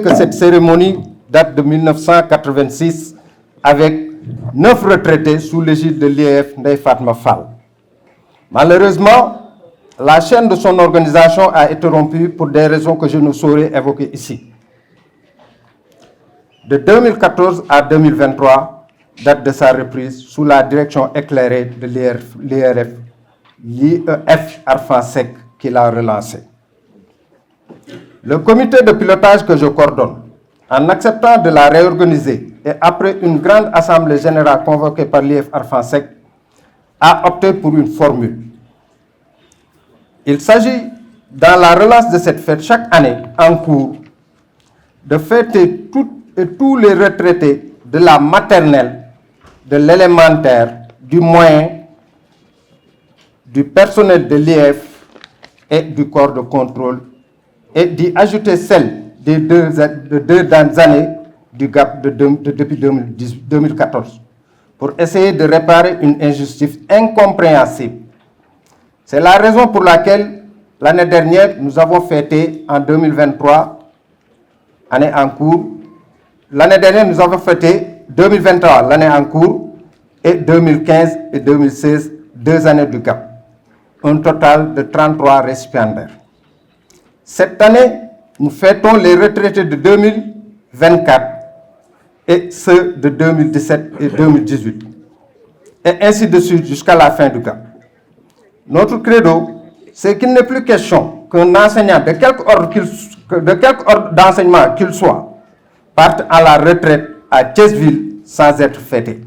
Que cette cérémonie date de 1986 avec 9 retraités sous l'égide de l'IEF Ndeye Fatma Fall. Malheureusement, la chaîne de son organisation a été rompue pour des raisons que je ne saurais évoquer ici. De 2014 à 2023, date de sa reprise sous la direction éclairée de l'IEF Arfan Seck qui l'a relancé. Le comité de pilotage que je coordonne, en acceptant de la réorganiser et après une grande assemblée générale convoquée par l'IEF Arfan Seck, a opté pour une formule. Il s'agit, dans la relance de cette fête chaque année en cours, de fêter toutes et tous les retraités de la maternelle, de l'élémentaire, du moyen, du personnel de l'IEF et du corps de contrôle, et d'y ajouter celle des deux années du GAP depuis 2014, pour essayer de réparer une injustice incompréhensible. C'est la raison pour laquelle l'année dernière, nous avons fêté en 2023, année en cours. L'année dernière, nous avons fêté 2023, l'année en cours, et 2015 et 2016, 2 années du GAP. Un total de 33 récipiendaires. Cette année, nous fêtons les retraités de 2024 et ceux de 2017 et 2018, et ainsi de suite jusqu'à la fin du GAP. Notre credo, c'est qu'il n'est plus question qu'un enseignant de quelque ordre d'enseignement qu'il soit parte à la retraite à Thiès-Ville sans être fêté.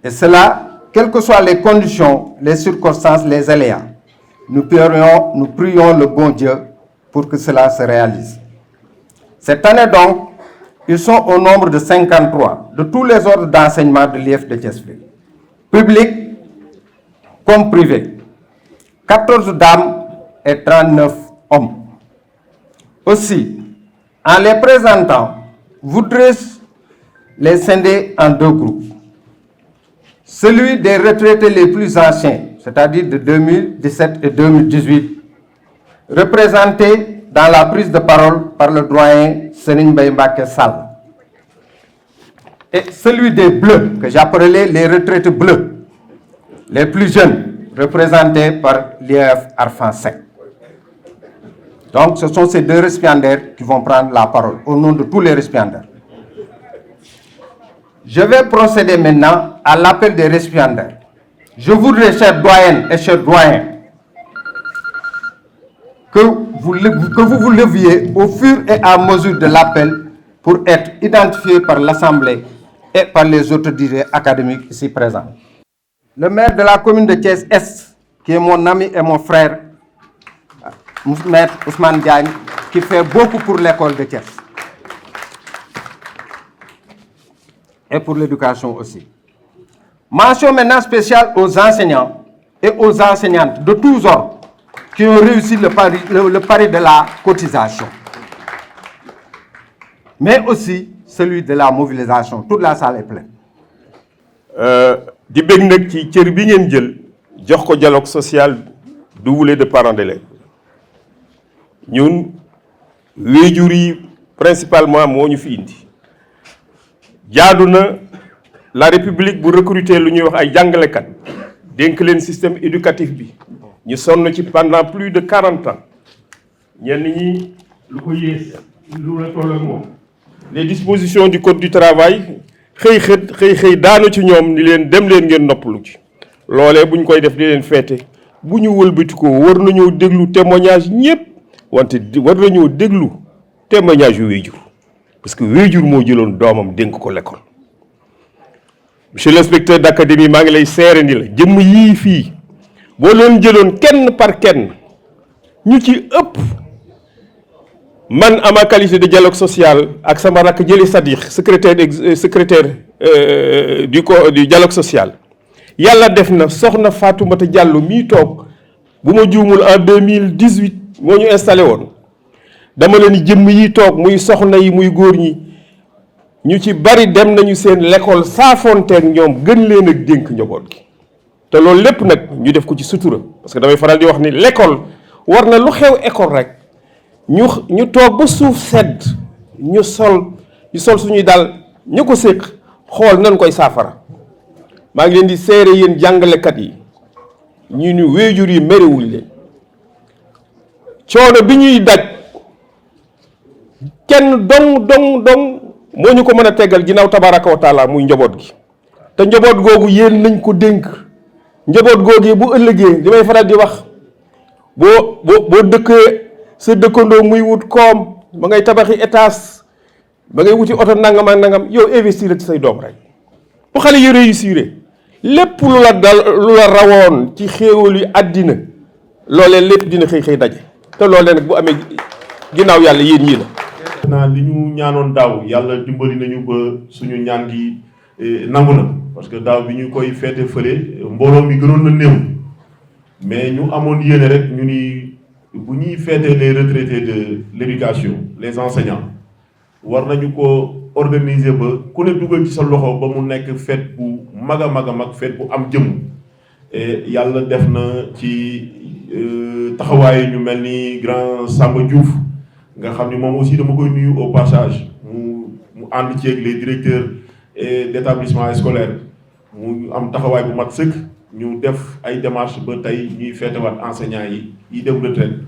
Et cela, quelles que soient les conditions, les circonstances, les aléas. Nous prions le bon Dieu pour que cela se réalise. Cette année donc, ils sont au nombre de 53 de tous les ordres d'enseignement de l'IEF de Thiès-Ville, public comme privé, 14 dames et 39 hommes. Aussi, en les présentant, voudrais les scinder en 2 groupes. Celui des retraités les plus anciens, c'est-à-dire de 2017 et 2018, représenté dans la prise de parole par le doyen Serigne Mbaye Mbacké Sall. Et celui des bleus, que j'appelais les retraités bleus, les plus jeunes, représentés par l'IEF Arfan Seck. Donc ce sont ces 2 récipiendaires qui vont prendre la parole au nom de tous les récipiendaires. Je vais procéder maintenant à l'appel des récipiendaires. Je voudrais, chers doyennes et chers doyens, que vous vous leviez au fur et à mesure de l'appel pour être identifiés par l'Assemblée et par les autorités académiques ici présentes. Le maire de la commune de Thiès-Est, qui est mon ami et mon frère, Maître Ousmane Diagne, qui fait beaucoup pour l'école de Thiès. Et pour l'éducation aussi. Mention maintenant spéciale aux enseignants et aux enseignantes de tous ordres qui ont réussi le pari de la cotisation. Mais aussi celui de la mobilisation. Toute la salle est pleine. di bëgg nag ci cër bi ngeen jël jox ko dialogue social doublé de parents d'élèves ñun waajur yi principalement moo ñu fi indi jaadu na la république bu recruter lu ñuy wax ay jàngalekat dénk leen système éducatif bi ñu sonn ci pendant plus de 40 ans ñenn ñi lu ko yées lu la toll ak moom les dispositions du code du travail xëy daanu ci ñoom ni leen dem leen ngeen noppalu ci loolee buñ koy def di leen feete bu ñu wëlbati ko war nañoo déglu témoignage ñëpp wante war nañoo déglu témoignage yu wéyjur parce que wéyjur moo jëloon doomam dénk ko l'école. Monsieur l'inspecteur d'académie maa ngi lay seere ni la jëmm yii fii boo leen jëloon kenn par kenn ñu ci ëpp man à ma qualité de dialogue social ak sama rakk Jëli Sadikh secrétaire du dialogue social yàlla def na soxna Fatoumata Diallo mii toog bu ma juumul en 2018 moo ñu installé woon dama leen jëmm yi toog muy soxna yi muy góor ñi ñu ci bari dem nañu seen l'école saafonteeg ñoom gën leen ak dénk njaboot gi te loolu lépp nag ñu def ko ci sutura parce que damay faral di wax ni l'école war na lu xew école rek ñu toog ba suuf sedd ñu sol suñuy dal ñu ko séq xool nan koy saafara maa ngi leen di seere yéen jàngalekat yi ñu ni waajur yi merewuñ leen coono bi ñuy daj kenn dong moo ñu ko mën a teggal ginnaaw tabaraka wa taala muy njaboot gi te njaboot googu yéen nañ ko dénk njaboot googu bu ëllëgee li may faral di wax boo dëkkee sa dëkkandoo muy wut koom ba ngay tabaxi étage ba ngay wuti oto nangam ak nangam yow investir ci say doom rek bu xale yi réussir lépp lu la rawoon ci xéewal yu àddina loolee lépp dina xëy daje te loolee nag bu amee ginnaaw yàlla yéen ñii la. li ñu ñaanoon daaw yàlla dimbali nañu ba suñu ñaan gi nangu na parce que daaw bi ñu koy feete fële mbooloo mi gënoon na néew mais ñu amoon yéene rek ñu ni bu ñuy feete les retraités de l'éducation les enseignants war nañu ko organiser ba ku ne dugal ci sa loxo ba mu nekk fête bu mag a mag fête bu am jëm et yàlla def na ci taxawaay ñu mel ni grand Samba Diouf nga xam ni moom aussi dama koy nuyu au passage mu ànd ci ak les directeurs d'établissement scolaire mu am taxawaay bu mat sëkk ñu def ay démarches ba tey ñuy feetewaat enseignants yi dem retraite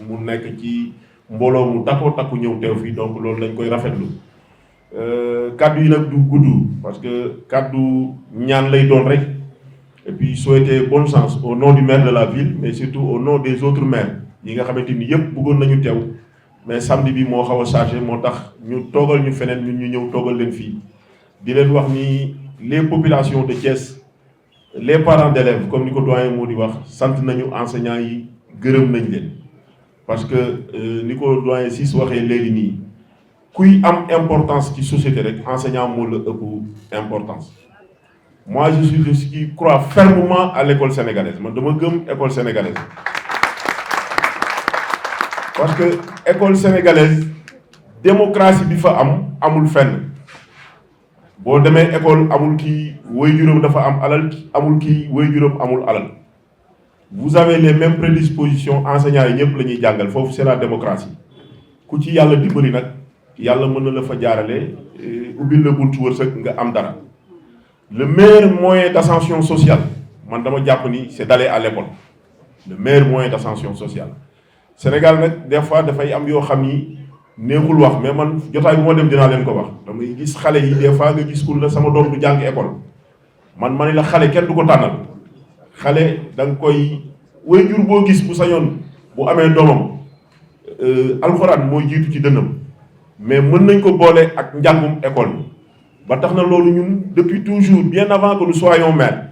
mu nekk ci mbooloo mu takku ñëw teew fii donc loolu lañ koy rafetlu kaddu yi nag du gudd parce que kaddu ñaan lay doon rek et puis souhaiter bonne chance au nom du maire de la ville mais surtout au nom des autres maires yi nga xamante ni yëpp bëggoon nañu teew mais samedi bi moo xaw a chargé moo tax ñu toogal ñu feneen ñun ñu ñëw toogal leen fii di leen wax ni les populations de Thiès les parents d'élèves comme ni ko doyen moo di wax sant nañu enseignants yi gërëm nañ leen parce que ni ko doyen Ciss waxee léegi nii kuy am importance ci société rek enseignant moo la ëpp importance moi je suis de ceux qui croient fermement à l'école sénégalaise man dama gëm école sénégalaise parce que école sénégalaise démocratie bi fa amul fenn boo demee école amul kii waajuram dafa am alal amul kii waajuram amul alal vous avez les mêmes prédispositions enseignants yi ñëpp la ñuy jàngal foofu c'est la démocratie ku ci yàlla dimbali nag yàlla mën na la fa jaarale ubbil la buntu wërsëg nga am dara le meilleur moyen d'ascension sociale man dama jàpp ni c'est d'aller à l'école le meilleur moyen d'ascension sociale Sénégal nag des fois dafay am yoo xam ni neexul wax mais man jotaay bu ma dem dinaa leen ko wax damay gis xale yi des fois nga gis ku la sama doom du jàng école man ma ne la xale kenn du ko tànnal xale da nga koy waajur boo gis bu sañoon bu amee doomam alxuraan mooy jiitu ci dënnam mais mën nañ ko boole ak njàngum école bi ba tax na loolu ñun depuis toujours bien avant que nous soyons maires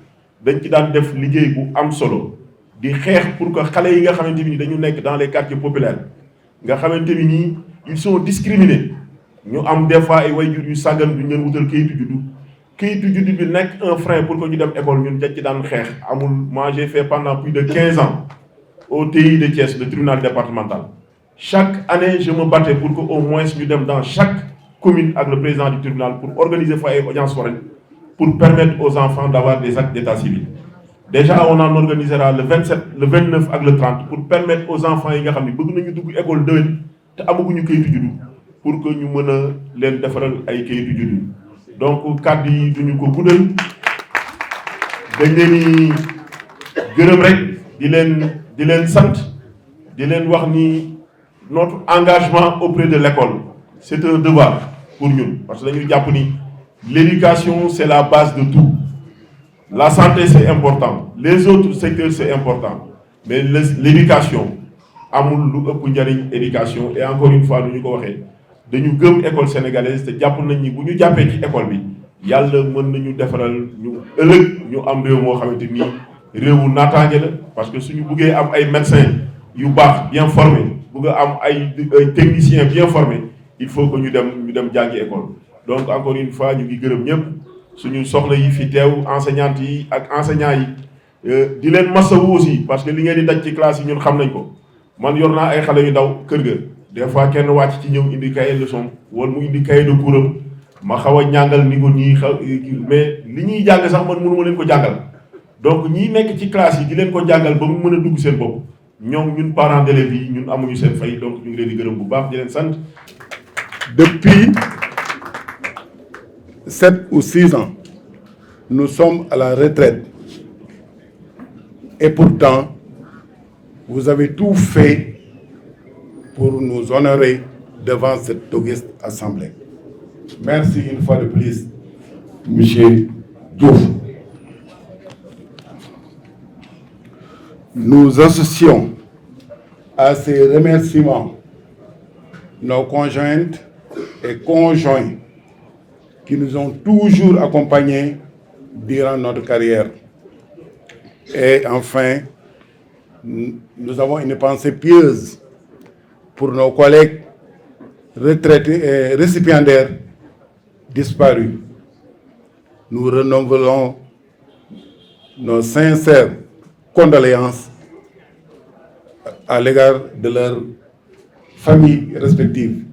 dañ ci daan def liggéey bu am solo di xeex pour que xale yi nga xamante ni dañu nekk dans les quartiers populaires nga xamante ni nii ils sont discriminés ñu am des fois ay waajur yu sàggan du ñu leen wutal kayitu juddu bi nekk un frein pour que ñu dem école ñun dañ ci daan xeex amul moi j'ai fait pendant plus de 15 ans au TI de Thiès le tribunal départemental chaque année je me battais pour que au moins ñu dem dans chaque commune ak le président du tribunal pour organiser fa ay audience foraine pour permettre aux enfants d'avoir des actes d'état civil déjà on en organisera le 27 le 29 ak le 30 pour permettre aux enfants yi nga xam ne bëgg nañu dugg école déwén te amaguñu kayitu juddu pour que ñu mën a leen defaral ay kayitu juddu donc kàddu yi duñu ko guddal dañ leen di gërëm rek di leen sant di leen wax ni notre engagement auprès de l'école c'est un devoir pour ñun parce que dañu jàpp ni l'éducation c'est la base de tout la santé c'est important les autres secteurs c'est important mais l'éducation amul lu ëpp njariñ éducation et encore une fois nu ñu ko waxee dañu gëm école sénégalaise te jàpp nañ ni bu ñu jàppee ci école bi yàlla mën nañu defaral ñu ëllëg ñu am réew moo xamante ni réewu naataange la parce que suñu buggee am ay médecins yu baax bien formés bugg a am ay techniciens bien formés il faut que ñu dem jàngi école donc encore une fois ñu ngi gërëm ñëpp suñu soxna yi fi teew enseignantes yi ak enseignants yi di leen masawu aussi parce que li ngeen di daj ci classe yi ñun xam nañ ko man yor naa ay xale yu ndaw kër ga des fois kenn wàcc ci ñëw indi cahier de leçon wala mu indi cahier de cours ma xaw a ñàngal ni ko ñii mais li ñuy jàng sax man mënu ma leen ko jàngal donc ñii nekk ci classe yi di leen ko jàngal ba mu mën a dugg seen bopp ñoom ñun parents d'élèves yi ñun amuñu seen fay donc ñu ngi leen di gërëm bu baax di leen sant Depuis 7 ou 6 ans, nous sommes à la retraite. Et pourtant, vous avez tout fait pour nous honorer devant cette auguste assemblée. Merci une fois de plus, M. Diouf. Nous associons à ces remerciements nos conjointes et conjoints qui nous ont toujours accompagnés durant notre carrière. Et enfin, nous avons une pensée pieuse pour nos collègues retraités et récipiendaires disparus. Nous renouvelons nos sincères condoléances à l'égard de leurs familles respectives.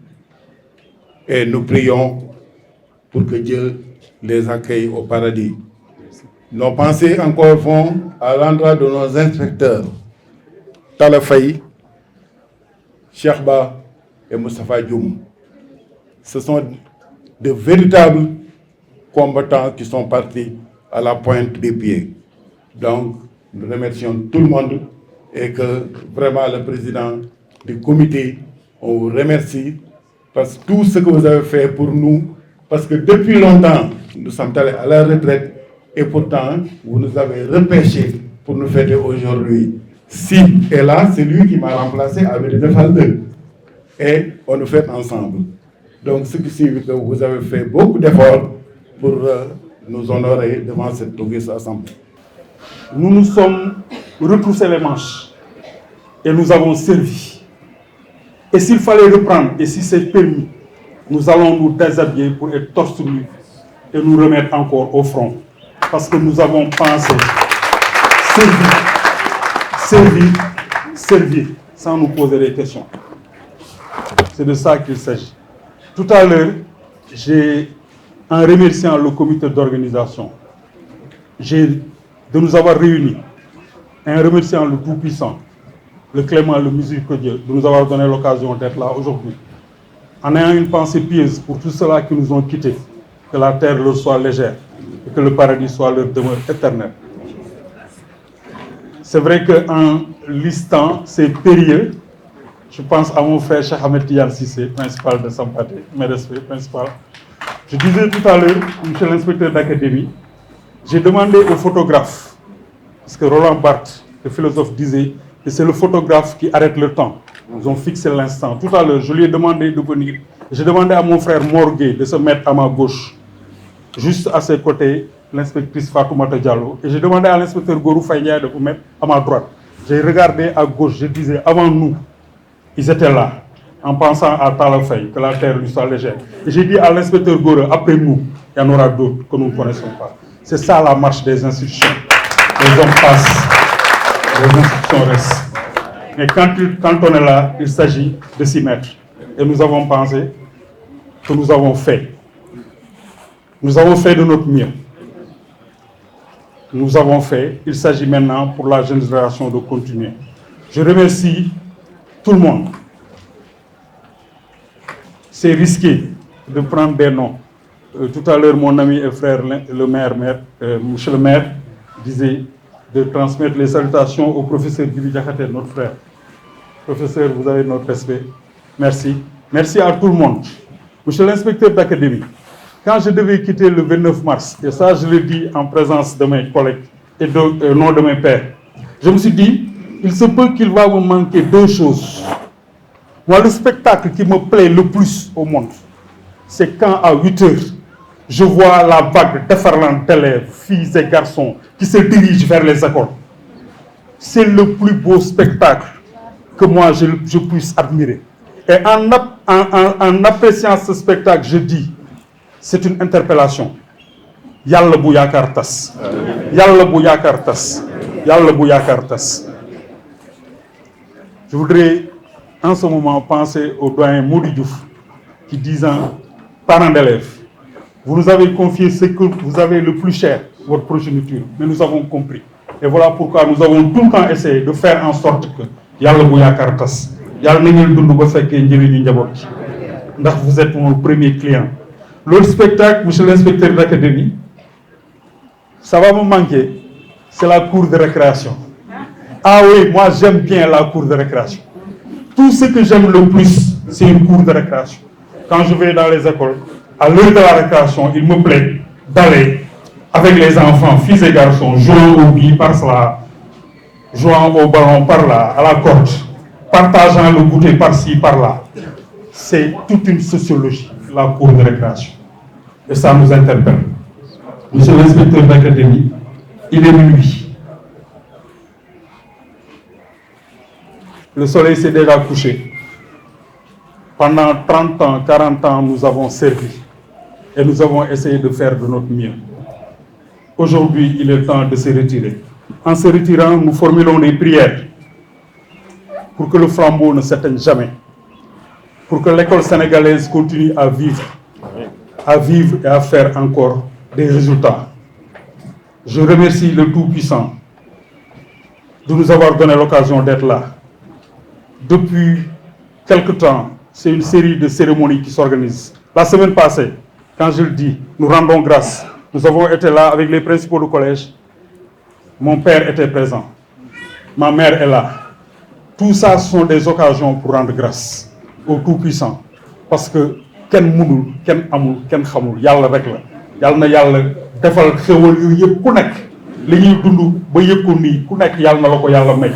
Et nous prions pour que Dieu les accueille au paradis. Nos pensées encore vont à l'endroit de nos inspecteurs, Talla Faye, Cheikh Ba et Moustapha Dioum. Ce sont de véritables combattants qui sont partis à la pointe des pieds. Donc, nous remercions tout le monde et que vraiment le président du comité, on vous remercie parce que tout ce que vous avez fait pour nous, parce que depuis longtemps, nous sommes allés à la retraite et pourtant, vous nous avez repêchés pour nous fêter aujourd'hui. Si est là, c'est lui qui m'a remplacé avec le Fall 2 et on nous fête ensemble. Donc, ce qui signifie que vous avez fait beaucoup d'efforts pour nous honorer devant cette auguste assemblée. Nous nous sommes retroussés les manches et nous avons servi. Et s'il fallait reprendre, et si c'est permis, nous allons nous déshabiller pour être torse nu et nous remettre encore au front. Parce que nous avons pensé servir sans nous poser des questions. C'est de ça qu'il s'agit. Tout à l'heure, en remerciant le comité d'organisation, de nous avoir réunis, et en remerciant le Tout-Puissant, le Clément, le Miséricordieux, de nous avoir donné l'occasion d'être là aujourd'hui, en ayant une pensée pieuse pour tous ceux-là qui nous ont quittés, que la terre leur soit légère et que le paradis soit leur demeure éternelle. C'est vrai qu'en listant ces périodes, je pense à mon frère Cheikh Ahmed Tidiane Cissé, principal de Sampaté, mes respects, principal. Je disais tout à l'heure, monsieur l'inspecteur d'académie, j'ai demandé au photographe, parce que Roland Barthes, le philosophe, disait que c'est le photographe qui arrête le temps. Ils ont fixé l'instant. Tout à l'heure, je lui ai demandé de venir. J'ai demandé à mon frère Morgué de se mettre à ma gauche, juste à ses côtés, l'inspectrice Fatoumata Diallo. Et j'ai demandé à l'inspecteur Gorou Faye de vous mettre à ma droite. J'ai regardé à gauche, je disais, avant nous, ils étaient là, en pensant à Talla Faye, que la terre lui soit légère. Et j'ai dit à l'inspecteur Gorou, après nous, il y en aura d'autres que nous ne connaissons pas. C'est ça la marche des institutions. Les hommes passent, les institutions restent. Mais quand on est là, il s'agit de s'y mettre. Et nous avons pensé que nous avons fait. Nous avons fait de notre mieux. Nous avons fait. Il s'agit maintenant pour la jeune génération de continuer. Je remercie tout le monde. C'est risqué de prendre des noms. Tout à l'heure, mon ami et frère, monsieur le maire, disait de transmettre les salutations au professeur Gibi Diakhaté, notre frère. Professeur, vous avez notre respect. Merci. Merci à tout le monde. Monsieur l'inspecteur d'académie, quand je devais quitter le 29 mars, et ça je le dis en présence de mes collègues et non de mes pères, je me suis dit, il se peut qu'il va me manquer deux choses. Moi, le spectacle qui me plaît le plus au monde, c'est quand à 8 heures, je vois la vague déferlante d'élèves, filles et garçons, qui se dirigent vers les écoles. C'est le plus beau spectacle que moi je puisse admirer. Et en appréciant ce spectacle, je dis, c'est une interpellation. Yalla bu yaakaar tas. Yalla bu yaakaar tas. Yalla bu yaakaar tas. Je voudrais en ce moment penser au doyen Mody Diouf, qui disant, parents d'élèves, vous nous avez confié ce que vous avez le plus cher, votre progéniture, mais nous avons compris. Et voilà pourquoi nous avons tout le temps essayé de faire en sorte que Yalla bu yaakaar tas. Yalla na ngeen dund ba fekkee njëriñu njaboot. vous êtes mon premier client. L'autre spectacle, monsieur l'inspecteur d'académie, ça va me manquer, c'est la cour de récréation. Ah oui, moi j'aime bien la cour de récréation. Tout ce que j'aime le plus, c'est une cour de récréation. Quand je vais dans les écoles, à l'heure de la récréation, il me plaît d'aller avec les enfants, filles et garçons, jouant au billes par cela, jouant au ballon par là, à la corde, partageant le goûter par-ci, par-là. C'est toute une sociologie, la cour de récréation. Et ça nous interpelle. Monsieur l'inspecteur d'académie, il est minuit. Le soleil s'est déjà couché. Pendant 30 ans, 40 ans, nous avons servi. Et nous avons essayé de faire de notre mieux. Aujourd'hui, il est temps de se retirer. En se retirant, nous formulons des prières pour que le flambeau ne s'éteigne jamais, pour que l'école sénégalaise continue à vivre et à faire encore des résultats. Je remercie le Tout-Puissant de nous avoir donné l'occasion d'être là. Depuis quelque temps, c'est une série de cérémonies qui s'organisent. La semaine passée, quand je le dis, nous rendons grâce. Nous avons été là avec les principaux du collège. Mon père était présent. Ma mère est là. Tout ça sont des occasions pour rendre grâce au Tout-Puissant. Parce que ken mënul, ken amul, ken xamul, yàlla rek la. Yàlla na yàlla defal xéwal yu yëpp ku nekk li ñuy dund ba yëg ko nii ku nekk yàlla na la ko yàlla may.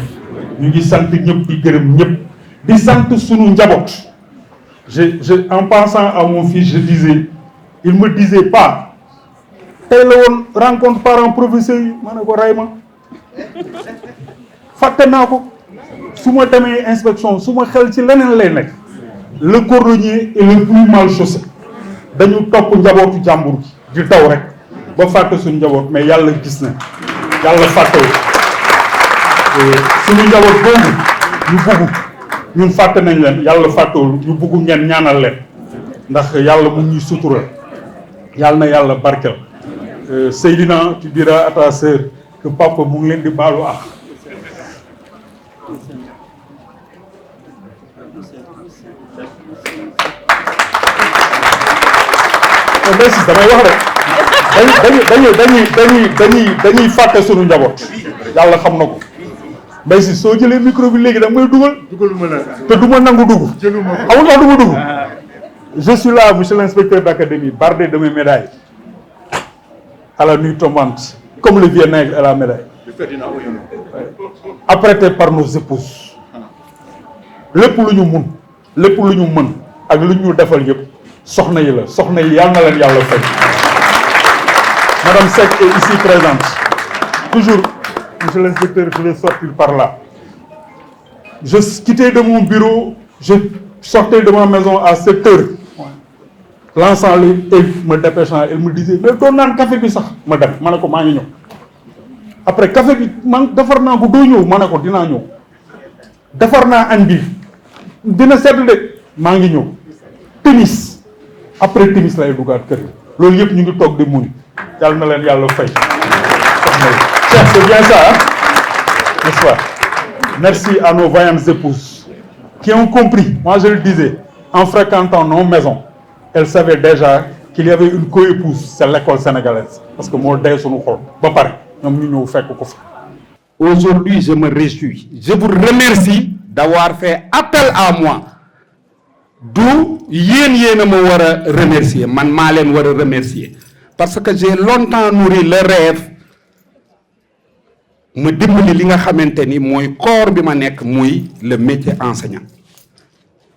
Ñu ngi sant ñëpp di gërëm ñëpp di sant sunu njaboot. En pensant à mon fils, je disais, il me disait pas. tey la woon rencontre parents professeurs yi ma ne ko ray ma fàtte naa ko su ma demee inspection su ma xel ci leneen lay nekk le cordonnier est le plus mal chaussé dañu topp njabootu jàmbur di daw rek ba fàtte suñu njaboot mais yàlla gis na yàlla fàttewu suñu njaboot boobu ñu bugg ñun fàtte nañ leen yàlla fàttewul ñu bugg ngeen ñaanal leen ndax yàlla mu ñuy sutural yàlla na yàlla barkel. Seydina, tu diras à ta sœur que papa mu ngi leen di baalu ak. mais si damay wax rek dañuy fàtte sunu njaboot yàlla xam na ko mais si soo jëlee micro bi léegi da may dugal te du ma nangu dugg amul tax du ma dugg. Je suis là, monsieur l'inspecteur d'académie, bardé de mes médailles. À la nuit tombante, comme le vieux nègre à la médaille. Apprêté par nos épouses. lépp lu ñu mun lépp lu ñu mën ak lu ñu defal yëpp soxna yi la soxna yi yal na leen yàlla fay. Madame Seck est ici présente. Toujours, monsieur l'inspecteur, je vais sortir par là. Je quittais de mon bureau, je sortais de ma maison à 7 heures. Lançant le me dépêchant, elle me disait mais doon naan café bi sax ma dem ma ne ko maa ngi ñëw. Après café bi man defar naa ko doo ñëw ma ne ko dinaa ñëw. Defar naa añ bi dina sedd de maa ngi ñëw. Timis après timis lay dugaat kër yi loolu yëpp ñu ngi toog di muñ yàlla na leen yàlla fay. Cheikh, c'est bien ça, hein? N'est-ce pas? Merci à nos vaillantes épouses qui ont compris. Moi je le disais, en fréquentant nos maisons, elles savaient déjà qu'il y avait une co-épouse, c'est l'école sénégalaise. Parce que moi, je suis ba pare ñoom ñu ñëw fekk ko fa. Aujourd'hui, je me réjouis. Je vous remercie d'avoir fait appel à moi. D'où yéen a ma war a remercier man maa leen war a remercier parce que j'ai longtemps nourri le rêve ma dimbali li nga xamante ni mooy corps bi ma nekk muy le métier enseignant.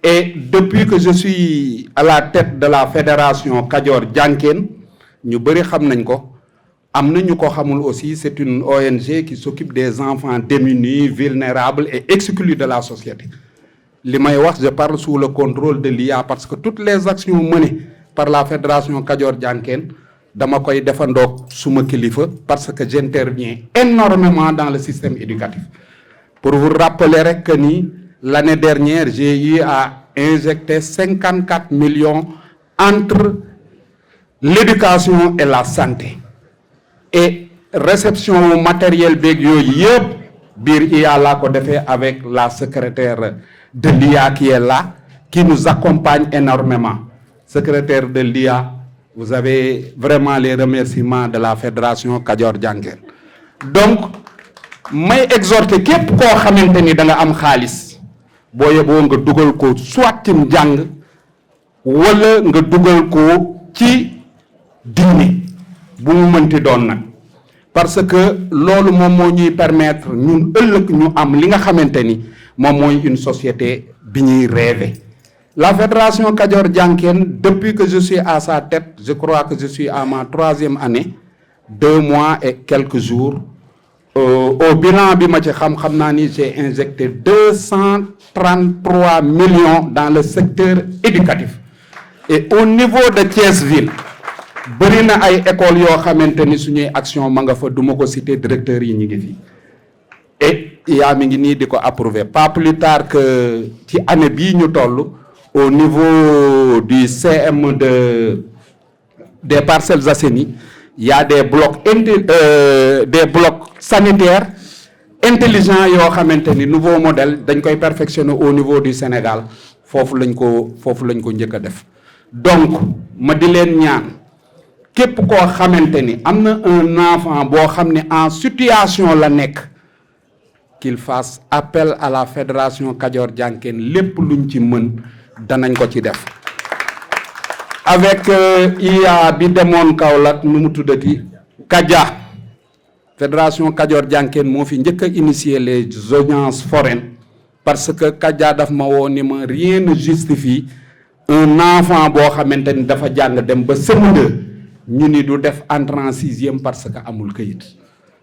Et depuis que je suis à la tête de la fédération Kajoor Jànkeen ñu bëri xam nañ ko am na ñu ko xamul aussi, c'est une ONG qui s'occupe des enfants démunis, vulnérables et exclus de la société. Li may wax, je parle sous le contrôle de l'IA parce que toutes les actions menées par la fédération Kajoor Jànkeen dama koy defandoog suma kilifa parce que j'interviens énormément dans le système éducatif. Pour vous rappeler rek que ni l'année dernière, j'ai eu à injecter 54 millions entre l'éducation et la santé. Et réception matériel beeg yooyu yëpp biir IA laa ko defee avec la secrétaire de l'IA qui est là, qui nous accompagnent énormément. Secrétaire de l'IA, vous avez vraiment les remerciements de la Fédération Kadior Janken. Donc, may exhorter képp koo xamante ni da nga am xaalis boo yeboo nga dugal ko soit ci njàng wala nga dugal ko ci diine bu mu mënti doon nag parce que loolu moom moo ñuy permettre ñun ëllëg ñu am li nga xamante ni moom mooy une société bi ñuy rêver. La Fédération Kadior Janken, depuis que je suis à sa tête, je crois que je suis à ma 3e année, 2 mois et quelques jours. Au bilan bi ma ci xam naa ni j'ai injecté 233 millions dans le secteur éducatif. Et au niveau de Thiès ville bëri na ay écoles yoo xamante ni suñuy action ma nga fa du ma ko citer directeur yi ñu ngi fi. Et yaa mi ngi nii di ko approuvé pas plus tard que ci année bii ñu toll au niveau du CM des Parcelles Assainies, il y a des blocs sanitaires intelligents yoo xamante ni nouveau modèle dañ koy perfectionner au niveau du Sénégal foofu lañ ko njëkk a def. Donc ma di leen ñaan képp koo xamante ni am na un enfant boo xam ne en situation la nekk qu'il fasse appel à la Fédération Kadior Janken lépp luñ ci mën danañ ko ci def. Avec IA bi demoon Kaolack nu mu tuddati Kadia Fédération Kadior Janken moo fi njëkk a initier les audiences foraines parce que Kadia daf ma woo ni ma rien ne justifie un enfant boo xamante ni dafa jàng dem ba CM2 ñu ni du def entrée en 6e parce que amul këyit.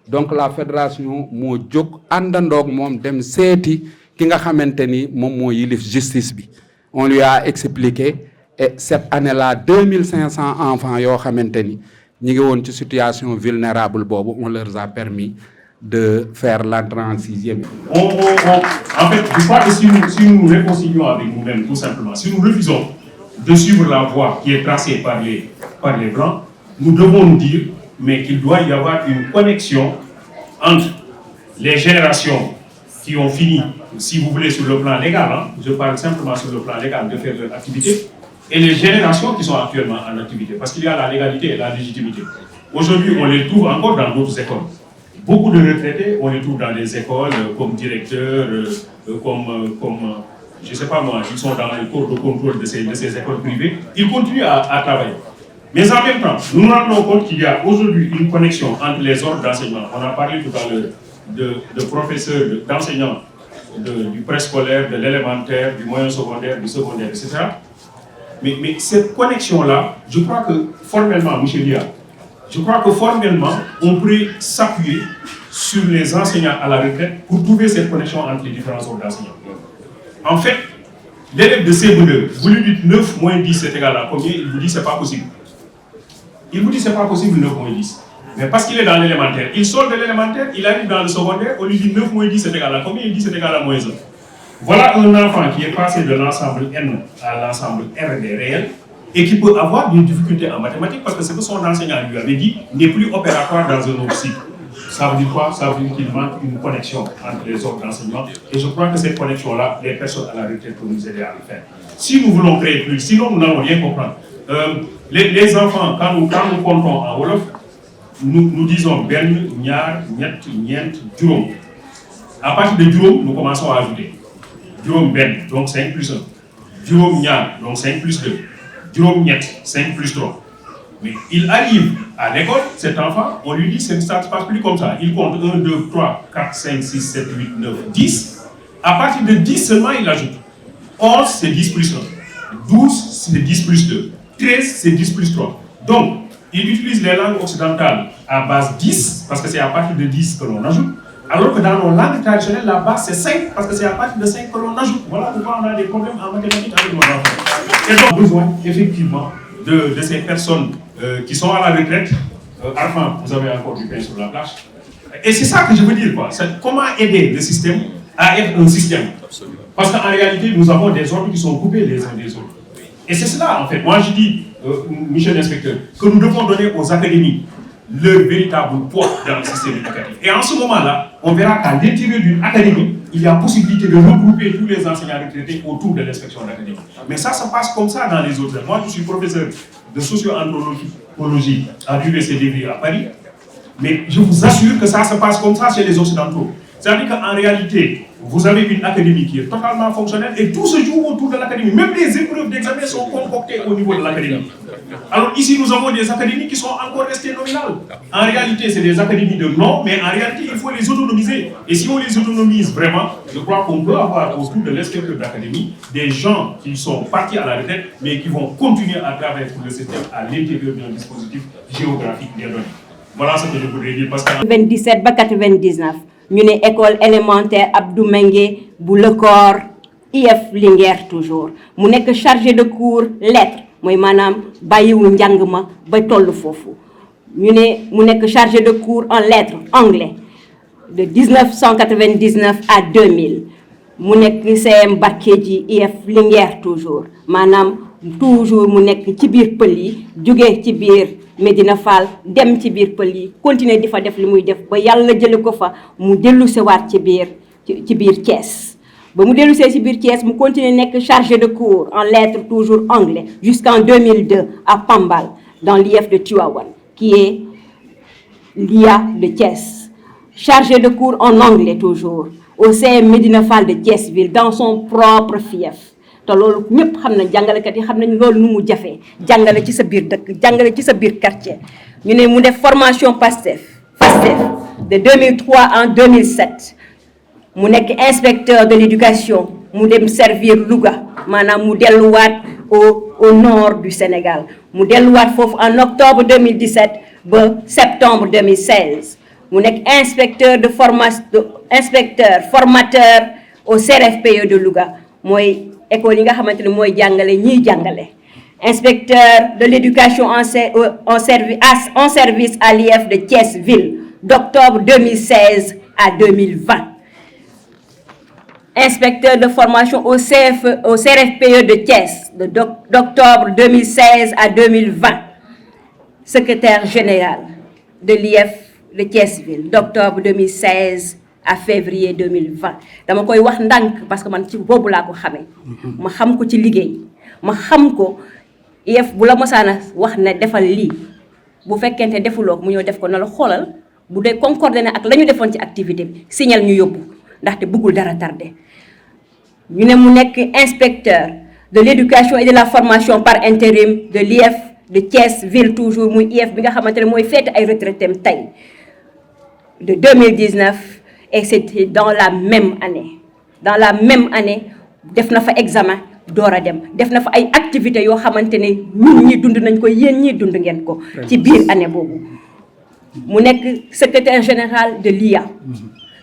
Donc la fédération moo jóg àndandoog moom dem seeti ki nga xamante ni moom moo yilif justice bi. On lui a expliqué et cette année-là 2500 enfants yoo xamante ni ñi ngi woon ci situation vulnérable boobu on leur a permis de faire l'entrée en 6e. En fait, je crois que si nous réconcilions avec nous-mêmes, tout simplement, si nous refusons de suivre la voie qui est tracée par les Blancs, nous devons nous dire mais qu'il doit y avoir une connexion entre les générations qui ont fini, si vous voulez, sur le plan légal, hein, je parle simplement sur le plan légal, de faire leur activité, et les générations qui sont actuellement en activité, parce qu'il y a la légalité et la légitimité. Aujourd'hui, on les trouve encore dans d'autres écoles. Beaucoup de retraités, on les trouve dans des écoles comme directeurs, je ne sais pas moi, ils sont dans le corps de contrôle de ces écoles privées. Ils continuent à travailler. Mais en même temps, nous nous rendons compte qu'il y a aujourd'hui une connexion entre les ordres d'enseignement. On a parlé tout à l'heure de professeurs, d'enseignants, du préscolaire, de l'élémentaire, du moyen secondaire, du secondaire, etc. Mais cette connexion-là, je crois que formellement, M. Lia, je crois que formellement, on pourrait s'appuyer sur les enseignants à la retraite pour trouver cette connexion entre les différents ordres d'enseignants. En fait, l'élève de CM2, vous lui dites 9 moins 10 c'est égal à combien? Il vous dit c'est pas possible. Il vous dit c'est pas possible 9 moins 10. Mais parce qu'il est dans l'élémentaire, il sort de l'élémentaire, il arrive dans le secondaire, on lui dit 9 moins 10 c'est égal à combien? Il dit c'est égal à moins 1. Voilà un enfant qui est passé de l'ensemble N à l'ensemble R des réels et qui peut avoir des difficultés en mathématiques parce que ce que son enseignant lui avait dit n'est plus opératoire dans un autre cycle. Ça veut dire quoi? Ça veut dire qu'il manque une connexion entre les ordres d'enseignement. Et je crois que cette connexion-là, les personnes à la retraite peuvent nous aider à le faire. Si nous voulons créer plus, sinon nous n'allons rien comprendre. Les enfants, quand nous comptons en Wolof, nous disons ben, ñaar, ñett, ñeent, juróom. À partir de juróom, nous commençons à ajouter. Juróom ben, donc 5 plus 1. Juróom ñaar, donc 5 plus 2. Juróom ñett, 5 plus 3. Mais il arrive à l'école, cet enfant, on lui dit ça ne se passe plus comme ça. Il compte 1, 2, 3, 4, 5, 6, 7, 8, 9, 10. À partir de 10 seulement, il ajoute. 11, c'est 10 plus 1. 12, c'est 10 plus 2. 13, c'est 10 plus 3. Donc, il utilise les langues occidentales à base 10, parce que c'est à partir de 10 que l'on ajoute. Alors que dans nos langues traditionnelles, la base c'est 5, parce que c'est à partir de 5 que l'on ajoute. Voilà pourquoi on a des problèmes en mathématiques avec nos enfants. Et donc, besoin, effectivement, de ces personnes qui sont à la retraite. Armand, vous avez encore du pain sur la plage. Et c'est ça que je veux dire, quoi. Comment aider le système à être un système? Parce qu'en réalité, nous avons des ordres qui sont coupés les uns des autres. Et c'est cela, en fait. Moi, je dis, Michel l'inspecteur, que nous devons donner aux académies leur véritable poids dans le système éducatif. Et en ce moment-là, on verra qu'à l'intérieur d'une académie, il y a possibilité de regrouper tous les enseignants retraités autour de l'inspection d'académie. Mais ça se passe comme ça dans les autres. Moi, je suis professeur de socio-anthropologie à l'Université d'Evry à Paris, mais je vous assure que ça se passe comme ça chez les Occidentaux. C'est-à-dire qu'en réalité, vous avez une académie qui est totalement fonctionnelle et tout se joue autour de l'académie. Même les épreuves d'examen sont concoctées au niveau de l'académie. Alors ici, nous avons des académies qui sont encore restées nominales. En réalité, c'est des académies de nom, mais en réalité, il faut les autonomiser. Et si on les autonomise vraiment, je crois qu'on peut avoir autour de l'inspecteur d'académie des gens qui sont partis à la retraite, mais qui vont continuer à travailler pour le système à l'intérieur d'un dispositif géographique bien donné. Voilà ce que je voudrais dire. Parce que 97 ba 99 ñu ne école élémentaire Abdou Mengue bu Lecor IF Linguère toujours mu nekk chargé de cours lettres mooy maanaam bàyyiwu njàng ma ba toll foofu ñu ne mu nekk chargé de cours en lettres anglais de 1999 à 2000 mu nekk CM Barkedji IF Linguère toujours maanaam toujours mu nekk ci biir pël yi jóge ci biir Medina Fall dem ci biir pël yi continuer di fa def li muy def ba yàlla jële ko fa mu dellu sewaat ci biir Thiès ba mu dellu see ci biir Thiès mu continuer nekk chargé de cours en lettres toujours anglais jusqu'en 2002 à Pambal dans l'IF de Tivaouane qui est l'IA de Thiès, chargé de cours en anglais toujours au CM Medina Fall de Thiès-Ville dans son propre fief. te loolu ñëpp xam nañ jàngalekat yi xam nañ loolu nu mu jafee jàngale ci sa biir dëkk jàngale ci sa biir quartier ñu ne mu def formation FASTEF de 2003 en 2007 mu nekk inspecteur de l'éducation mu dem servir Louga maanaam mu delluwaat au nord du Sénégal mu delluwaat foofu en octobre 2017 ba septembre 2016 mu nekk inspecteur formateur au CRFPE de Louga mooy école yi nga xamante ne mooy jàngale ñiy jàngale inspecteur de l'éducation en service à l'IF de Thiès-Ville d'octobre 2016 à 2020 inspecteur de formation au CRFPE de Thiès d'octobre 2016 à 2020 secrétaire général de l'IF de Thiès-Ville d'octobre 2016 à février 2020 dama koy wax ndànk parce que man ci boobu laa ko xamee ma xam ko ci liggéey ma xam ko IF bu la mosaana wax ne defal lii bu fekkente defuloo ko mu ñëw def ko na la xoolal bu dee concordé na ak la ñu defoon ci activité bi signal ñu yóbbu ndaxte bëggul dara tardé ñu ne mu nekk inspecteur de l'éducation et de la formation par intérim de l'IF de Thiès-Ville toujours muy IF bi nga xamante ne mooy feete ay retraités tey de 2019 et c'était dans la même année def na fa examen door a dem def na fa ay activités yoo xamante ne ñun ñi dund nañ ko yéen ñii dund ngeen ko ci biir année boobu mu nekk secrétaire général de l'IA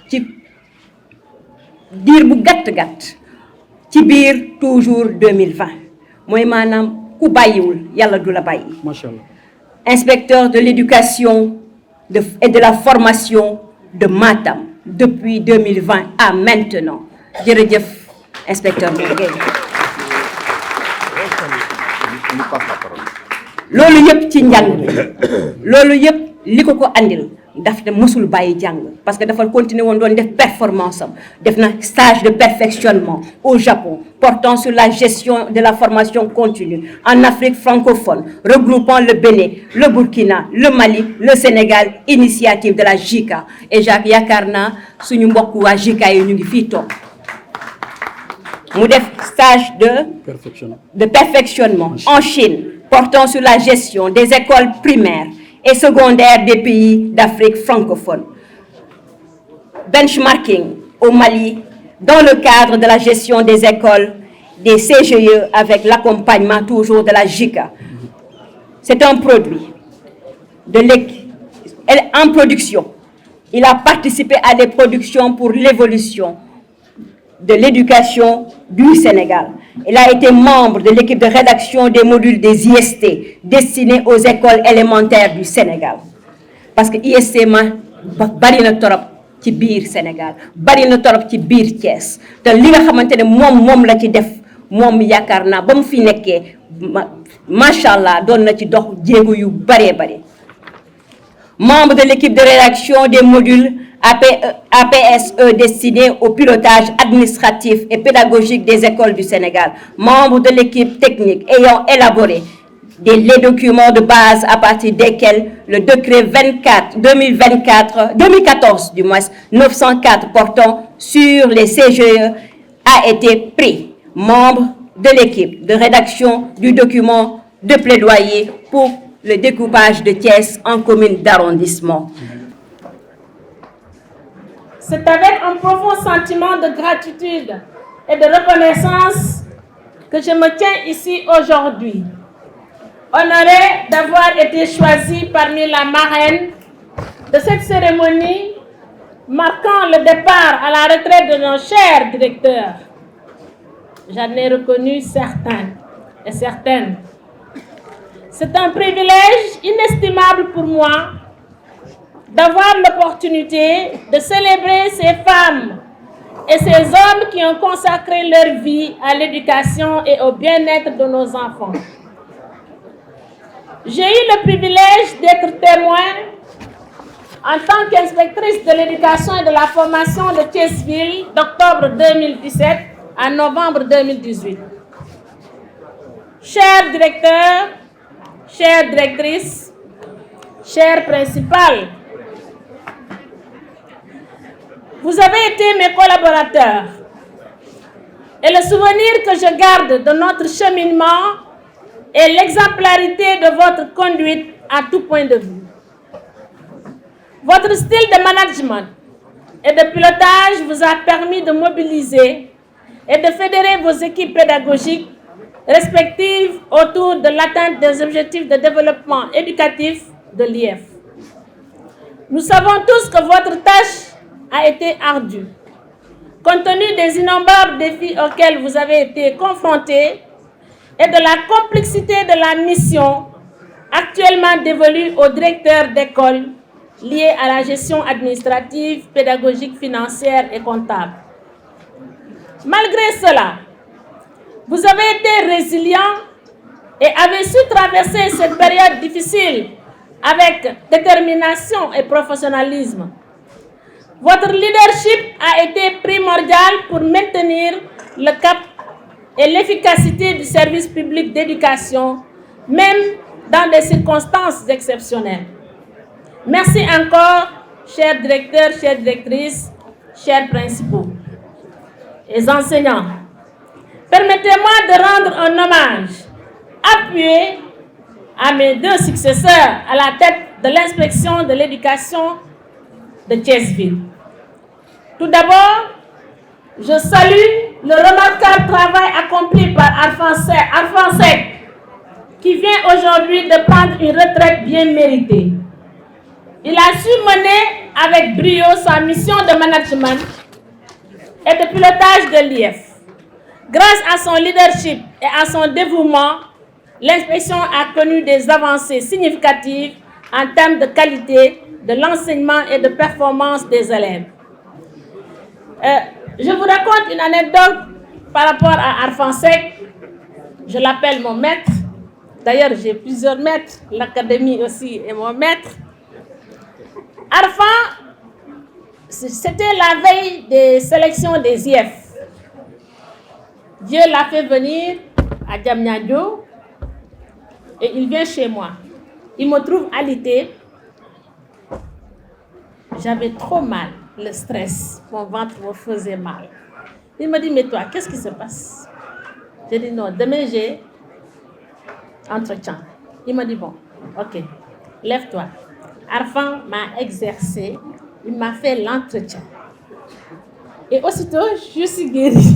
ci diir bu gàtt ci biir toujours 2020 mooy maanaam ku bàyyiwul yàlla du la bàyyi. Macha Allah. Inspecteur de l'éducation et de la formation de Matam depuis 2020 à maintenant jërëjëf inspecteur Gueye. loolu yëpp ci njàng loolu yëpp li ko andil daf ne mësul bàyyi jàng parce que dafa continuer woon doon def performance am def na stage de perfectionnement au Japon portant sur la gestion de la formation continue en Afrique francophone regroupant le Bénin, le Burkina, le Mali, le Sénégal, initiative de la JICA et Jacques yaakaar naa suñu mbokk waa JICA yi ñu ngi fii toog mu def stage de perfectionnement en Chine portant sur la gestion des écoles primaires et secondaires des pays d'Afrique francophone. Benchmarking au Mali dans le cadre de la gestion des écoles, des CGE avec l'accompagnement toujours de la JICA. C'est un produit en production. Il a participé à des productions pour l'évolution de l'éducation du Sénégal. Il a été membre de l'équipe de rédaction des modules des IST destinés aux écoles élémentaires du Sénégal. Parce que IST bari na torop ci biir Sénégal, bari na torop ci biir Thiès. Te li nga xamante ne moom la ci def moom yaakaar naa ba mu fi nekkee macha allah doon na ci dox jéego yu baree bari. membre de l'équipe de rédaction des modules APSE destinés au pilotage administratif et pédagogique des écoles du Sénégal, membre de l'équipe technique ayant élaboré les documents de base à partir desquels le décret 2014 du moins 904 portant sur les CGE a été pris, membre de l'équipe de rédaction du document de plaidoyer pour le découpage de Thiès en communes d'arrondissement. C'est avec un profond sentiment de gratitude et de reconnaissance que je me tiens ici aujourd'hui, honorée d'avoir été choisie parmi la marraine de cette cérémonie marquant le départ à la retraite de nos chers directeurs. J'en ai reconnu certains et certaines. C'est un privilège inestimable pour moi d'avoir l'opportunité de célébrer ces femmes et ces hommes qui ont consacré leur vie à l'éducation et au bien-être de nos enfants. J'ai eu le privilège d'être témoin en tant qu'inspectrice de l'éducation et de la formation de Thiès-Ville d'octobre 2017 à novembre 2018. Chers directeurs, chères directrices, chers principales, vous avez été mes collaborateurs et le souvenir que je garde de notre cheminement est l'exemplarité de votre conduite à tout point de vue. Votre style de management et de pilotage vous a permis de mobiliser et de fédérer vos équipes pédagogiques respectives autour de l'atteinte des objectifs de développement éducatif de l'IEF. Nous savons tous que votre tâche a été ardue, compte tenu des innombrables défis auxquels vous avez été confrontés et de la complexité de la mission actuellement dévolue aux directeurs d'école liée à la gestion administrative, pédagogique, financière et comptable. Malgré cela, vous avez été résilients et avez su traverser cette période difficile avec détermination et professionnalisme. Votre leadership a été primordial pour maintenir le cap et l'efficacité du service public d'éducation, même dans des circonstances exceptionnelles. Merci encore, chers directeurs, chères directrices, chers principaux et enseignants. Permettez-moi de rendre un hommage appuyé à mes deux successeurs à la tête de l'inspection de l'éducation de Thiès-Ville. Tout d'abord, je salue le remarquable travail accompli par Arfan Seck, qui vient aujourd'hui de prendre une retraite bien méritée. Il a su mener avec brio sa mission de management et de pilotage de l'IEF. Grâce à son leadership et à son dévouement, l'inspection a connu des avancées significatives en termes de qualité de l'enseignement et de performance des élèves. Je vous raconte une anecdote par rapport à Arfan Seck. Je l'appelle mon maître. D'ailleurs, j'ai plusieurs maîtres. L'académie aussi est mon maître. Arfan, c'était la veille des sélections des IEF. Dieu l'a fait venir à Diamniadio et il vient chez moi. Il me trouve alitée. J'avais trop mal, le stress, mon ventre me faisait mal. Il me dit, mais toi, qu'est-ce qui se passe? J'ai dit, non, demain j'ai entretien. Il m'a dit, bon, ok, lève-toi. Arfan m'a exercé, il m'a fait l'entretien. Et aussitôt, je suis guérie.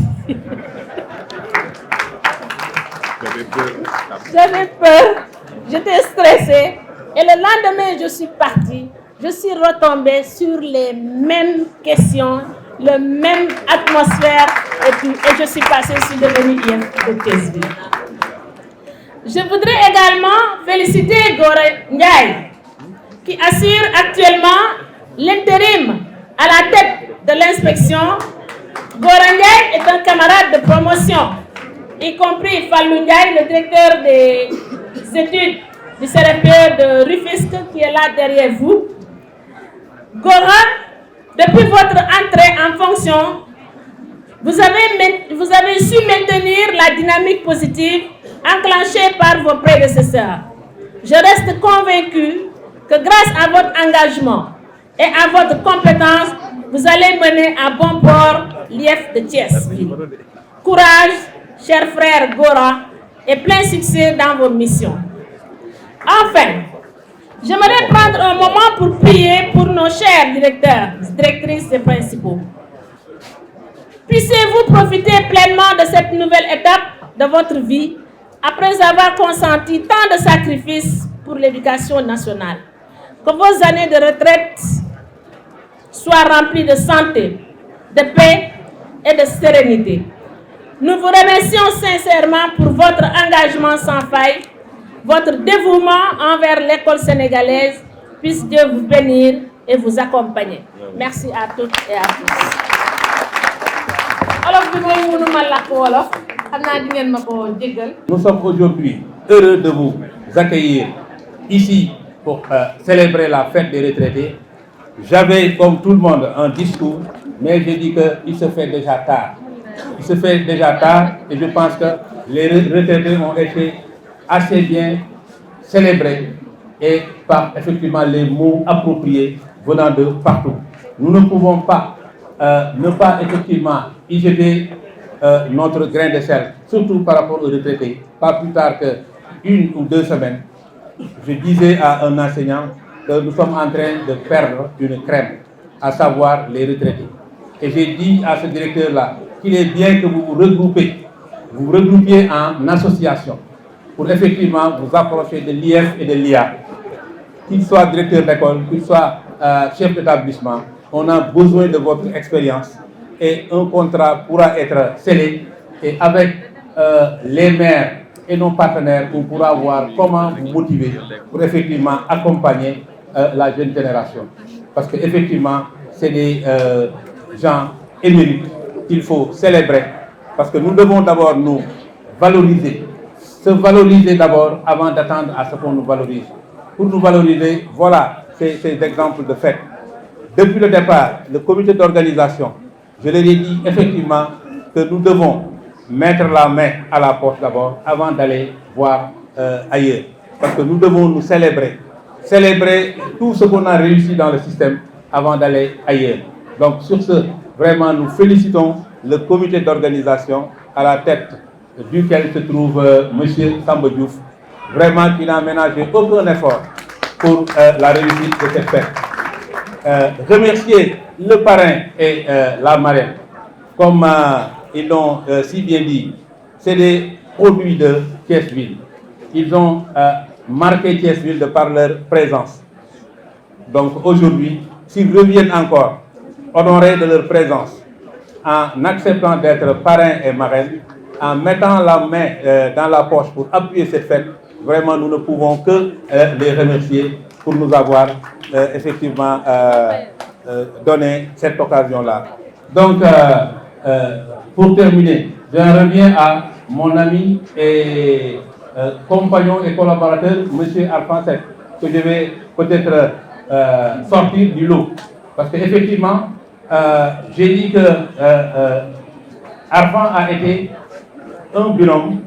J'avais peur, j'étais stressée. Et le lendemain, je suis partie. Je suis retombée sur les mêmes questions, la même atmosphère. Et je suis passée, je suis devenue IEF de Thiès-Ville. Je voudrais également féliciter Gora Ndiaye, qui assure actuellement l'intérim à la tête de l'inspection. Gora Ndiaye est un camarade de promotion, y compris Fallou Ndiaye, le directeur des études du CRPE de Rufisque qui est là derrière vous. Gora, depuis votre entrée en fonction, vous avez su maintenir la dynamique positive enclenchée par vos prédécesseurs. Je reste convaincu que grâce à votre engagement et à votre compétence, vous allez mener à bon port l'IF de Thiès. Courage, cher frère Gora, et plein succès dans vos missions. Enfin, j'aimerais prendre un moment pour prier pour nos chers directeurs, directrices et principaux. Puissiez-vous profiter pleinement de cette nouvelle étape de votre vie après avoir consenti tant de sacrifices pour l'éducation nationale. Que vos années de retraite soient remplies de santé, de paix et de sérénité. Nous vous remercions sincèrement pour votre engagement sans faille, votre dévouement envers l'école sénégalaise. Puisse Dieu vous bénir et vous accompagner. Merci à toutes et à tous. Nous sommes aujourd'hui heureux de vous accueillir ici pour célébrer la fête des retraités. J'avais, comme tout le monde, un discours, mais j'ai dit qu'il se fait déjà tard. Il se fait déjà tard et je pense que les retraités ont été assez bien célébrés et par effectivement les mots appropriés venant de partout. Nous ne pouvons pas ne pas effectivement y jeter notre grain de sel, surtout par rapport aux retraités. Pas plus tard qu'une ou 2 semaines, je disais à un enseignant que nous sommes en train de perdre une crème, à savoir les retraités. Et j'ai dit à ce directeur-là qu'il est bien que vous vous regroupiez en association pour effectivement vous approcher de l'IF et de l'IA. Qu'il soit directeur d'école, qu'il soit chef d'établissement, on a besoin de votre expérience et un contrat pourra être scellé et avec les maires et nos partenaires, on pourra voir comment vous motiver pour effectivement accompagner la jeune génération. Parce qu'effectivement, c'est des gens émérites qu'il faut célébrer. Parce que nous devons d'abord nous valoriser. Se valoriser d'abord avant d'attendre à ce qu'on nous valorise. Pour nous valoriser, voilà ces exemples de fête. Depuis le départ, le comité d'organisation, je leur ai dit effectivement que nous devons mettre la main à la poche d'abord avant d'aller voir ailleurs. Parce que nous devons nous célébrer. Célébrer tout ce qu'on a réussi dans le système avant d'aller ailleurs. Donc sur ce, vraiment nous félicitons le comité d'organisation à la tête duquel se trouve M. Samba Diouf, vraiment qui n'a ménagé aucun effort pour la réussite de cette fête. Remercier le parrain et la marraine, comme ils l'ont si bien dit, c'est des produits de Thiès-Ville. Ils ont marqué Thiès-Ville de par leur présence. Donc aujourd'hui, s'ils reviennent encore, honorés de leur présence, en acceptant d'être parrain et marraine, en mettant la main dans la poche pour appuyer cette fête, vraiment nous ne pouvons que les remercier pour nous avoir effectivement donné cette occasion-là. Donc, pour terminer, j'en reviens à mon ami et compagnon et collaborateur, M. Arfan Seck, que je vais peut-être sortir du lot. Parce qu'effectivement, j'ai dit que Arfan a été un binôme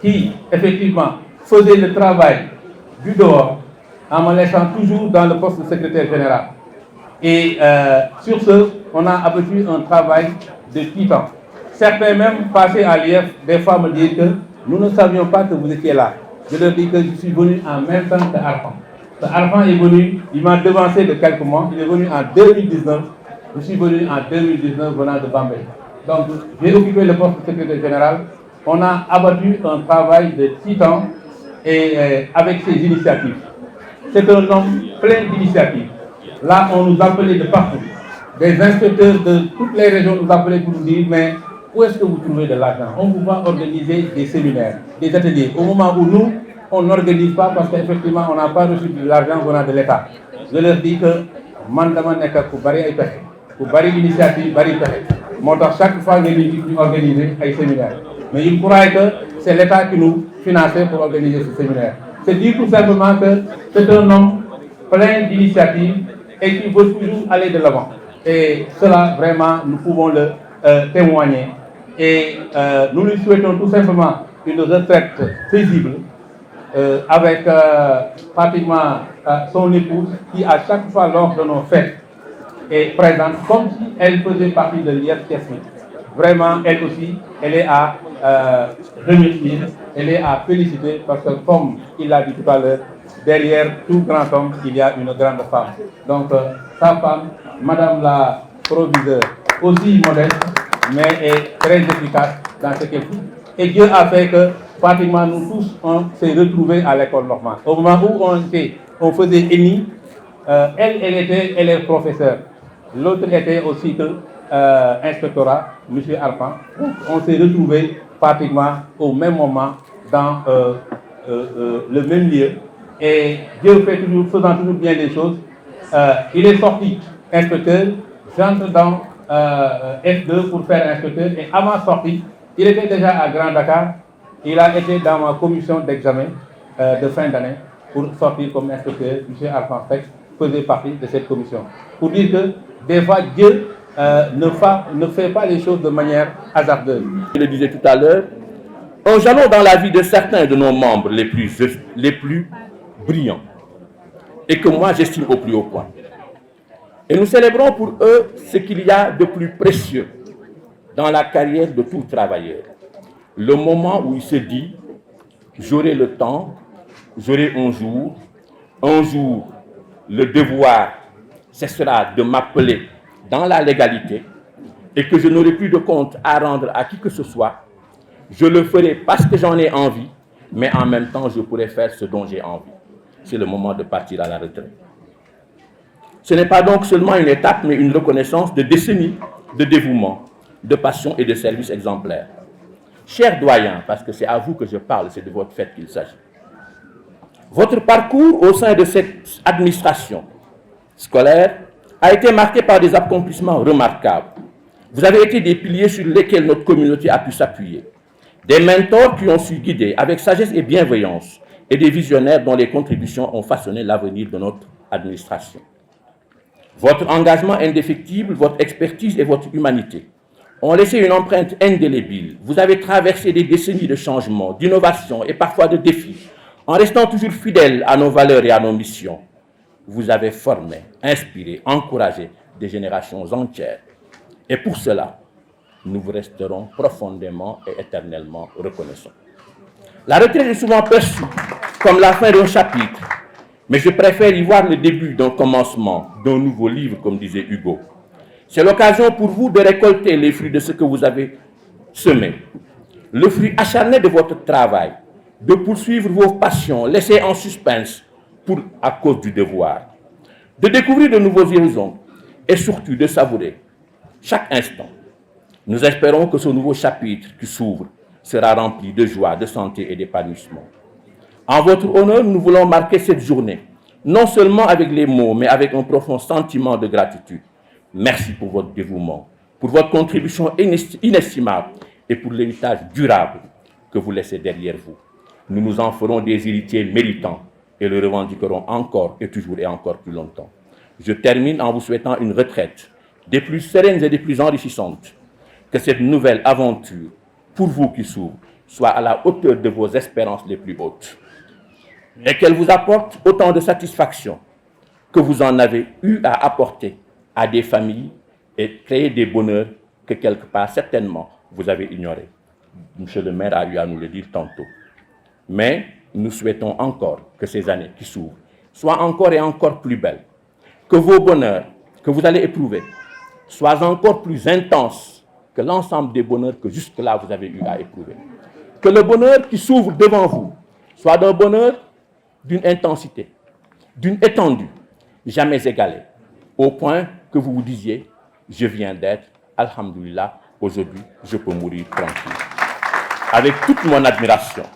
qui, effectivement, faisait le travail du dehors en me laissant toujours dans le poste de secrétaire général. Et sur ce, on a abattu un travail de titan. Certains même passés à l'IF, des fois me disent que nous ne savions pas que vous étiez là. Je leur dis que je suis venu en même temps que Arfan. Arfan est venu, il m'a devancé de quelques mois, il est venu en 2019. Je suis venu en 2019 venant de Bambey. Donc, j'ai occupé le poste de secrétaire général. On a abattu un travail de titan et avec ses initiatives. C'est un homme plein d'initiatives. Là, on nous appelait de partout. Des inspecteurs de toutes les régions nous appelaient pour nous dire, mais où est-ce que vous trouvez de l'argent? On vous va organiser des séminaires, des ateliers. Au moment où nous, on n'organise pas parce qu'effectivement, on n'a pas reçu de l'argent venant de l'État. Je leur dis que mandama nekk ku bari ay pexe, ku bari initiative, bari pexe. Moo tax chaque fois que nous organisons des séminaires. Mais il croit que c'est l'État qui nous finançait pour organiser ce séminaire. c'est dire tout simplement que c'est un homme plein d'initiatives et qui veut toujours aller de l'avant. Et cela, vraiment, nous pouvons le témoigner. Et nous lui souhaitons tout simplement une retraite paisible avec pratiquement son épouse qui, à chaque fois lors de nos fêtes, est présente comme si elle faisait partie de l'IFTS. Vraiment, elle aussi, elle est à remercier, elle est à féliciter parce que, comme il l'a dit tout à l'heure, derrière tout grand homme, il y a une grande femme. Donc, sa femme, Madame la proviseure, aussi modeste, mais est très efficace dans ce qu'elle fait. Et Dieu a fait que, pratiquement, nous tous, on s'est retrouvés à l'école normale. Au moment où on faisait ENI, elle est professeure. L'autre était aussi inspectorat, M. Arpan. On s'est retrouvés pratiquement au même moment dans le même lieu. Et Dieu faisant toujours bien les choses. Il est sorti inspecteur, j'entre dans F2 pour faire inspecteur. Et avant sortie, il était déjà à Grand Dakar. Il a été dans ma commission d'examen de fin d'année pour sortir comme inspecteur. M. Arpan faisait partie de cette commission. Pour dire que des fois, Dieu ne fait pas les choses de manière hasardeuse. Je le disais tout à l'heure, un jalon dans la vie de certains de nos membres les plus brillants et que moi j'estime au plus haut point. Et nous célébrons pour eux ce qu'il y a de plus précieux dans la carrière de tout travailleur. Le moment où il se dit, j'aurai le temps, j'aurai un jour, le devoir cessera de m'appeler dans la légalité et que je n'aurai plus de compte à rendre à qui que ce soit. Je le ferai parce que j'en ai envie, mais en même temps, je pourrai faire ce dont j'ai envie. C'est le moment de partir à la retraite. Ce n'est pas donc seulement une étape, mais une reconnaissance de décennies de dévouement, de passion et de service exemplaire. Chers doyens, parce que c'est à vous que je parle, c'est de votre fête qu'il s'agit. Votre parcours au sein de cette administration scolaire a été marqué par des accomplissements remarquables. Vous avez été des piliers sur lesquels notre communauté a pu s'appuyer. Des mentors qui ont su guider avec sagesse et bienveillance et des visionnaires dont les contributions ont façonné l'avenir de notre administration. Votre engagement indéfectible, votre expertise et votre humanité ont laissé une empreinte indélébile. Vous avez traversé des décennies de changements, d'innovations et parfois de défis, en restant toujours fidèle à nos valeurs et à nos missions. Vous avez formé, inspiré, encouragé des générations entières. Et pour cela, nous vous resterons profondément et éternellement reconnaissants. La retraite est souvent perçue comme la fin d'un chapitre, mais je préfère y voir le début d'un commencement, d'un nouveau livre, comme disait Hugo. C'est l'occasion pour vous de récolter les fruits de ce que vous avez semé, le fruit acharné de votre travail, de poursuivre vos passions laissées en suspense à cause du devoir, de découvrir de nouveaux horizons et surtout de savourer chaque instant. Nous espérons que ce nouveau chapitre qui s'ouvre sera rempli de joie, de santé et d'épanouissement. En votre honneur, nous voulons marquer cette journée, non seulement avec les mots, mais avec un profond sentiment de gratitude. Merci pour votre dévouement, pour votre contribution inestimable et pour l'héritage durable que vous laissez derrière vous. Nous nous en ferons des héritiers méritants et le revendiquerons encore et toujours et encore plus longtemps. Je termine en vous souhaitant une retraite des plus sereines et des plus enrichissantes. Que cette nouvelle aventure, pour vous qui s'ouvre, soit à la hauteur de vos espérances les plus hautes. Et qu'elle vous apporte autant de satisfaction que vous en avez eu à apporter à des familles et créer des bonheurs que quelque part, certainement, vous avez ignorés. Monsieur le maire a eu à nous le dire tantôt. Mais nous souhaitons encore que ces années qui s'ouvrent soient encore et encore plus belles. Que vos bonheurs que vous allez éprouver soient encore plus intenses que l'ensemble des bonheurs que jusque-là vous avez eu à éprouver. Que le bonheur qui s'ouvre devant vous soit d'un bonheur d'une intensité, d'une étendue jamais égalée, au point que vous vous disiez, je viens d'être, alhamdoulilah, aujourd'hui je peux mourir tranquille. Avec toute mon admiration,